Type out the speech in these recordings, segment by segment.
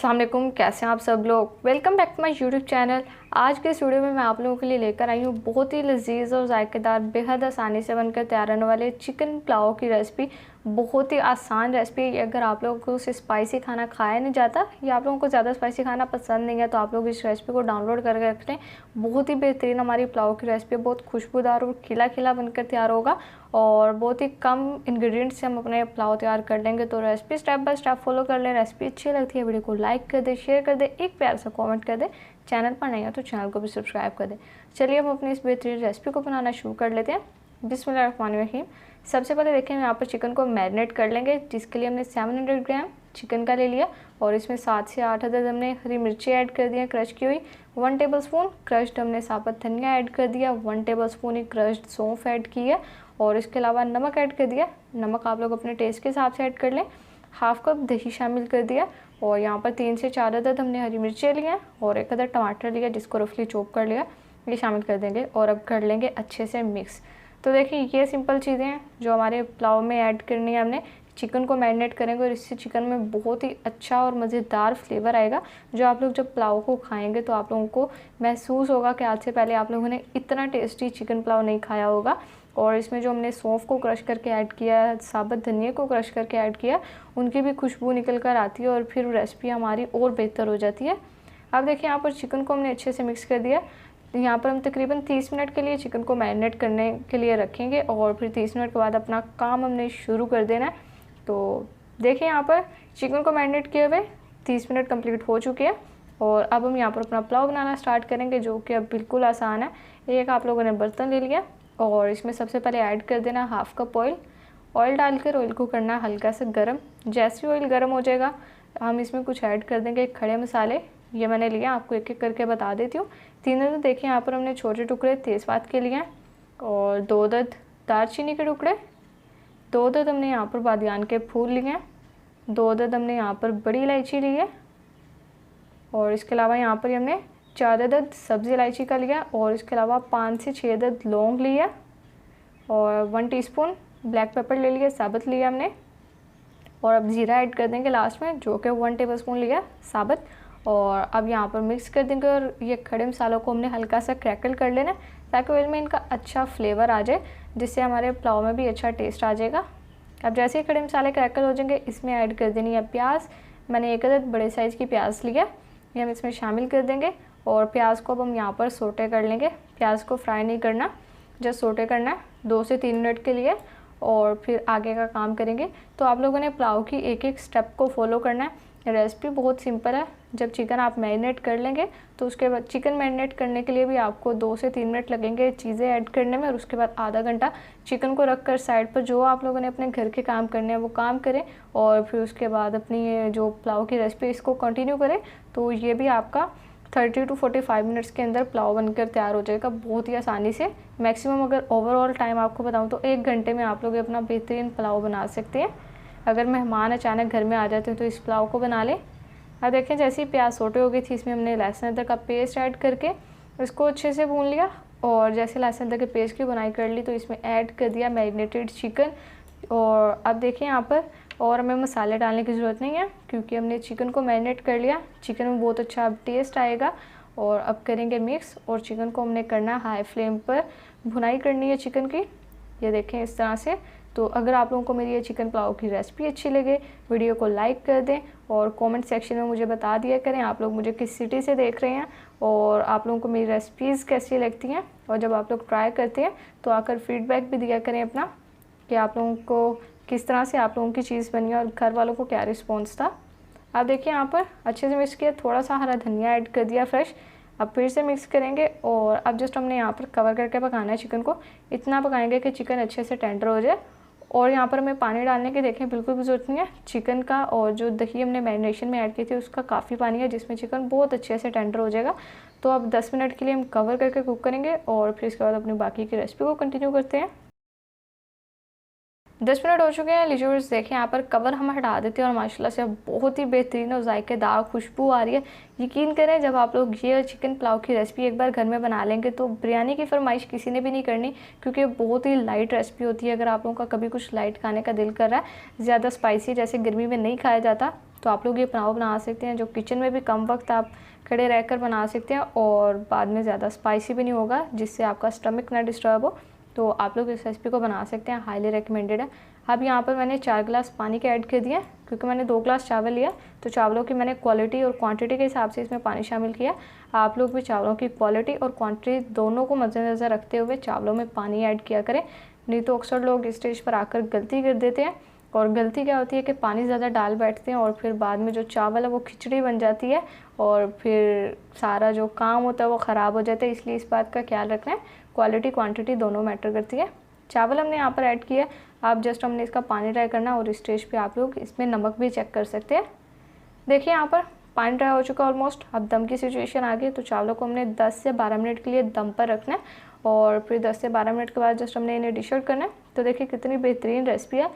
अस्सलाम वालेकुम, कैसे हैं आप सब लोग। Welcome back to my YouTube channel. आज के इस वीडियो में मैं आप लोगों के लिए लेकर आई हूँ बहुत ही लजीज और जायकेदार, बेहद आसानी से बनकर तैयार होने वाले चिकन पुलाव की रेसिपी। बहुत ही आसान रेसिपी। अगर आप लोगों को स्पाइसी खाना खाया नहीं जाता या आप लोगों को ज़्यादा स्पाइसी खाना पसंद नहीं है तो आप लोग इस रेसिपी को डाउनलोड करके रख लें। बहुत ही बेहतरीन हमारी पुलाव की रेसिपी, बहुत खुशबूदार और खिला खिला बनकर तैयार होगा और बहुत ही कम इंग्रेडिएंट्स से हम अपने पुलाव तैयार कर लेंगे। तो recipe step by step follow कर लें। रेसिपी अच्छी लगती है वीडियो को लाइक कर दे, शेयर कर दे, एक प्यार सा कमेंट कर दे। चैनल पर नहीं है तो चैनल को भी सब्सक्राइब कर दे। चलिए हम अपनी इस बेहतरीन रेसिपी को बनाना शुरू कर लेते हैं। बिस्मिल्लाहिर्रहमानिर्रहीम। सबसे पहले देखें हम यहाँ पर चिकन को मैरिनेट कर लेंगे, जिसके लिए हमने 700 ग्राम चिकन का ले लिया और इसमें 7 से 8 अदद हमने हरी मिर्ची ऐड कर दी है क्रश की हुई। 1 टेबलस्पून क्रश्ड हमने साबुत धनिया ऐड कर दिया। 1 टेबलस्पून ही क्रश्ड सौंफ ऐड की है और इसके अलावा नमक ऐड कर दिया। नमक आप लोग अपने टेस्ट के हिसाब से ऐड कर लें। हाफ कप दही शामिल कर दिया और यहाँ पर 3 से 4 अदद हमने हरी मिर्चें ली हैं और 1 अदद टमाटर लिया जिसको रफली चॉप कर लिया, ये शामिल कर देंगे और अब कर लेंगे अच्छे से मिक्स। तो देखिए ये सिंपल चीज़ें हैं जो हमारे पुलाव में ऐड करनी है। हमने चिकन को मैरिनेट करेंगे और इससे चिकन में बहुत ही अच्छा और मज़ेदार फ्लेवर आएगा, जो आप लोग जब पुलाव को खाएंगे तो आप लोगों को महसूस होगा कि आज से पहले आप लोगों ने इतना टेस्टी चिकन पुलाव नहीं खाया होगा। और इसमें जो हमने सौंफ को क्रश करके ऐड किया है, साबुत धनिया को क्रश करके ऐड किया, उनकी भी खुशबू निकल कर आती है और फिर रेसिपी हमारी और बेहतर हो जाती है। अब देखिए यहाँ पर चिकन को हमने अच्छे से मिक्स कर दिया। यहाँ पर हम तकरीबन 30 मिनट के लिए चिकन को मैरिनेट करने के लिए रखेंगे और फिर 30 मिनट के बाद अपना काम हमने शुरू कर देना है। तो देखिए यहाँ पर चिकन को मैरिनेट किए हुए 30 मिनट कंप्लीट हो चुके हैं और अब हम यहाँ पर अपना पुलाव बनाना स्टार्ट करेंगे, जो कि अब बिल्कुल आसान है। एक आप लोगों ने बर्तन ले लिया और इसमें सबसे पहले ऐड कर देना हाफ कप ऑयल। ऑयल डालकर ऑयल को करना हल्का सा गर्म। जैसे ही ऑयल गर्म हो जाएगा हम इसमें कुछ ऐड कर देंगे खड़े मसाले। ये मैंने लिया, आपको एक एक करके बता देती हूँ। 3 अदद देखिए यहाँ पर हमने छोटे टुकड़े तेज़पात के लिए हैं और 2 अदद दालचीनी के टुकड़े, 2 अदद हमने यहाँ पर बादियान के फूल लिए हैं, 2 अदद हमने यहाँ पर बड़ी इलायची ली है और इसके अलावा यहाँ पर हमने 4 अदद सब्ज़ी इलायची का लिया और इसके अलावा 5 से 6 अदद लौंग लिया और 1 टीस्पून ब्लैक पेपर ले लिया, साबुत लिया हमने। और अब ज़ीरा ऐड कर देंगे लास्ट में, जो कि 1 टेबलस्पून लिया साबुत। और अब यहाँ पर मिक्स कर देंगे और ये खड़े मसालों को हमने हल्का सा क्रैकल कर लेना है ताकि ऑयल में इनका अच्छा फ्लेवर आ जाए, जिससे हमारे पुलाव में भी अच्छा टेस्ट आ जाएगा। अब जैसे ही खड़े मसाले क्रैकल हो जाएंगे इसमें ऐड कर देनी है प्याज। मैंने 1 अदद बड़े साइज़ की प्याज लिया, ये हम इसमें शामिल कर देंगे और प्याज को अब हम यहाँ पर सोटे कर लेंगे। प्याज को फ्राई नहीं करना, जस्ट सोटे करना है 2 से 3 मिनट के लिए और फिर आगे का काम करेंगे। तो आप लोगों ने पुलाव की एक एक स्टेप को फॉलो करना है। रेसिपी बहुत सिंपल है। जब चिकन आप मैरिनेट कर लेंगे तो उसके बाद चिकन मैरिनेट करने के लिए भी आपको 2 से 3 मिनट लगेंगे चीज़ें ऐड करने में और उसके बाद आधा घंटा चिकन को रख कर साइड पर जो आप लोगों ने अपने घर के काम करने हैं वो काम करें और फिर उसके बाद अपनी ये जो पुलाव की रेसिपी इसको कंटिन्यू करें। तो ये भी आपका 30 to 45 मिनट्स के अंदर पुलाव बनकर तैयार हो जाएगा बहुत ही आसानी से। मैक्सिमम अगर ओवरऑल टाइम आपको बताऊं तो 1 घंटे में आप लोग अपना बेहतरीन पुलाव बना सकते हैं। अगर मेहमान अचानक घर में आ जाते हैं तो इस पुलाव को बना लें। अब देखें जैसे ही प्याज सोटे हो गई थी, इसमें हमने लहसुन अदरक का पेस्ट ऐड करके इसको अच्छे से भून लिया और जैसे लहसुन अदरक के पेस्ट की बुनाई कर ली तो इसमें ऐड कर दिया मैरिनेटेड चिकन। और अब देखिए यहाँ पर और हमें मसाले डालने की ज़रूरत नहीं है क्योंकि हमने चिकन को मैरिनेट कर लिया। चिकन में बहुत अच्छा अब टेस्ट आएगा और अब करेंगे मिक्स और चिकन को हमने करना हाई फ्लेम पर भुनाई करनी है चिकन की। ये देखें इस तरह से। तो अगर आप लोगों को मेरी ये चिकन पुलाव की रेसिपी अच्छी लगे वीडियो को लाइक कर दें और कमेंट सेक्शन में मुझे बता दिया करें आप लोग मुझे किस सिटी से देख रहे हैं और आप लोगों को मेरी रेसिपीज़ कैसी लगती हैं। और जब आप लोग ट्राई करते हैं तो आकर फीडबैक भी दिया करें अपना कि आप लोगों को किस तरह से आप लोगों की चीज़ बनी और घर वालों को क्या रिस्पॉन्स था। आप देखिए यहाँ पर अच्छे से मिक्स किया, थोड़ा सा हरा धनिया ऐड कर दिया फ्रेश। अब फिर से मिक्स करेंगे और अब जस्ट हमने यहाँ पर कवर करके पकाना है चिकन को। इतना पकाएंगे कि चिकन अच्छे से टेंडर हो जाए और यहाँ पर हमें पानी डालने की देखें बिल्कुल भी ज़रूरत नहीं है। चिकन का और जो दही हमने मैरिनेशन में ऐड की थी उसका काफ़ी पानी है जिसमें चिकन बहुत अच्छे से टेंडर हो जाएगा। तो अब 10 मिनट के लिए हम कवर करके कुक करेंगे और फिर इसके बाद अपनी बाकी की रेसिपी को कंटिन्यू करते हैं। 10 मिनट हो चुके हैं। लीजिए देखें यहाँ पर कवर हम हटा देते हैं और माशाल्लाह से बहुत ही बेहतरीन और जायकेदार खुशबू आ रही है। यकीन करें जब आप लोग ये चिकन पुलाव की रेसिपी एक बार घर में बना लेंगे तो बिरयानी की फरमाइश किसी ने भी नहीं करनी, क्योंकि बहुत ही लाइट रेसिपी होती है। अगर आप लोगों का कभी कुछ लाइट खाने का दिल कर रहा है, ज़्यादा स्पाइसी जैसे गर्मी में नहीं खाया जाता, तो तो आप लोग ये पुलाव बना सकते हैं, जो किचन में भी कम वक्त आप खड़े रहकर बना सकते हैं और बाद में ज़्यादा स्पाइसी भी नहीं होगा, जिससे आपका स्टमक ना डिस्टर्ब हो। तो आप लोग इस रेसिपी को बना सकते हैं, हाईली रिकमेंडेड है। अब यहाँ पर मैंने 4 गिलास पानी के ऐड कर दिया, क्योंकि मैंने 2 गिलास चावल लिया, तो चावलों की मैंने क्वालिटी और क्वांटिटी के हिसाब से इसमें पानी शामिल किया। आप लोग भी चावलों की क्वालिटी और क्वांटिटी दोनों को मद्देनज़र रखते हुए चावलों में पानी ऐड किया करें, नहीं तो अक्सर लोग इस स्टेज पर आकर गलती कर देते हैं। और गलती क्या होती है कि पानी ज़्यादा डाल बैठते हैं और फिर बाद में जो चावल है वो खिचड़ी बन जाती है और फिर सारा जो काम होता है वो ख़राब हो जाता है। इसलिए इस बात का ख्याल रखना है, क्वालिटी क्वांटिटी दोनों मैटर करती है। चावल हमने यहाँ पर ऐड किया, आप जस्ट हमने इसका पानी ड्राई करना और इस स्टेज पे आप लोग इसमें नमक भी चेक कर सकते हैं। देखिए यहाँ पर पानी ड्राई हो चुका है ऑलमोस्ट। अब दम की सिचुएशन आ गई, तो चावलों को हमने 10 से 12 मिनट के लिए दम पर रखना है और फिर 10 से 12 मिनट के बाद जस्ट हमने इन्हें डिश आउट करना है। तो देखिए कितनी बेहतरीन रेसिपी है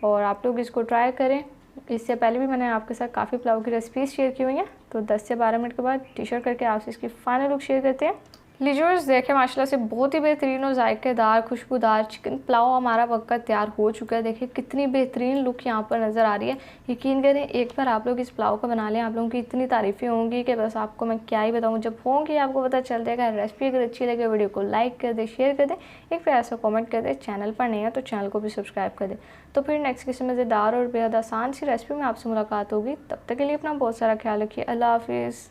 और आप लोग इसको ट्राई करें। इससे पहले भी मैंने आपके साथ काफ़ी पुलाव की रेसिपीज़ शेयर की हुई हैं, तो 10 से 12 मिनट के बाद टी शर्ट करके आपसे इसकी फाइनल लुक शेयर करते हैं। लीजर्स देखें, माशाल्लाह से बहुत ही बेहतरीन और जायकेदार खुशबूदार चिकन पुलाव हमारा पक्का तैयार हो चुका है। देखिए कितनी बेहतरीन लुक यहाँ पर नज़र आ रही है। यकीन करें एक बार आप लोग इस पुलाव को बना लें, आप लोगों की इतनी तारीफ़ें होंगी कि बस आपको मैं क्या ही बताऊँ। जब होंगी आपको पता चल जाएगा। रेसिपी अगर अच्छी लगे वीडियो को लाइक कर दे, शेयर कर दे, एक प्यारा सा कॉमेंट कर दे। चैनल पर नहीं है तो चैनल को भी सब्सक्राइब कर दे। तो फिर नेक्स्ट किसी मज़ेदार और बेहद आसान सी रेसिपी में आपसे मुलाकात होगी। तब तक के लिए अपना बहुत सारा ख्याल रखिए। अल्लाह हाफिज़।